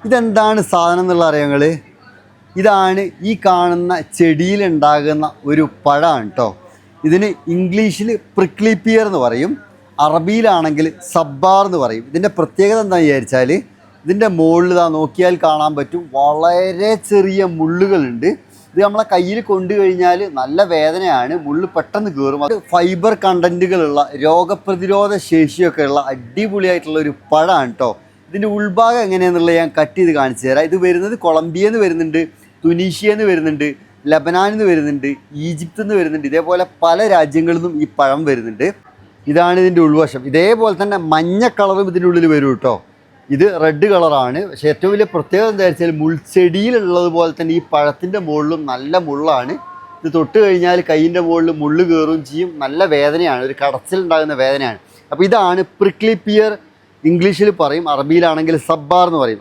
ഇതെന്താണ് സാധനം എന്നുള്ള അറിയാങ്ങൾ? ഇതാണ് ഈ കാണുന്ന ചെടിയിലുണ്ടാകുന്ന ഒരു പഴമാണ് കേട്ടോ. ഇതിന് ഇംഗ്ലീഷിൽ പ്രിക്ലി പിയർ എന്ന് പറയും, അറബിയിലാണെങ്കിൽ സബ്ബാർ എന്ന് പറയും. ഇതിൻ്റെ പ്രത്യേകത എന്താണെന്ന് വിചാരിച്ചാൽ ഇതിൻ്റെ മുകളിൽ നോക്കിയാൽ കാണാൻ പറ്റും വളരെ ചെറിയ മുള്ളുകളുണ്ട്. ഇത് നമ്മളെ കയ്യിൽ കൊണ്ടു കഴിഞ്ഞാൽ നല്ല വേദനയാണ്, മുള്ള് പെട്ടെന്ന് കയറും. അത് ഫൈബർ കണ്ടൻറ്റുകളുള്ള രോഗപ്രതിരോധ ശേഷിയൊക്കെ ഉള്ള അടിപൊളിയായിട്ടുള്ള ഒരു പഴമാണ് കേട്ടോ. ഇതിൻ്റെ ഉൾഭാഗം എങ്ങനെയാണെന്നുള്ളത് ഞാൻ കട്ട് ചെയ്ത് കാണിച്ചു തരാം. ഇത് വരുന്നത് കൊളംബിയയിൽ നിന്ന് വരുന്നുണ്ട്, തുനീഷ്യയിൽ നിന്ന് വരുന്നുണ്ട്, ലബനാനിൽ നിന്ന് വരുന്നുണ്ട്, ഈജിപ്തിൽ നിന്ന് വരുന്നുണ്ട്. ഇതേപോലെ പല രാജ്യങ്ങളിൽ നിന്നും ഈ പഴം വരുന്നുണ്ട്. ഇതാണ് ഇതിൻ്റെ ഉൾവശം. ഇതേപോലെ തന്നെ മഞ്ഞ കളറും ഇതിൻ്റെ ഉള്ളിൽ വരും കേട്ടോ. ഇത് റെഡ് കളറാണ്. പക്ഷേ ഏറ്റവും വലിയ പ്രത്യേകത എന്താ വെച്ചാൽ മുൾച്ചെടിയിലുള്ളതുപോലെ തന്നെ ഈ പഴത്തിൻ്റെ മുകളിലും നല്ല മുള്ളാണ്. ഇത് തൊട്ട് കഴിഞ്ഞാൽ കൈയിൻ്റെ മുകളിൽ മുള്ള് കയറുകയും ചെയ്യും. നല്ല വേദനയാണ്, ഒരു കടച്ചിലുണ്ടാകുന്ന വേദനയാണ്. അപ്പോൾ ഇതാണ് പ്രിക്ലി പിയർ. ഇംഗ്ലീഷിൽ പറയും, അറബിയിലാണെങ്കിൽ സബ്ബാർ എന്ന് പറയും.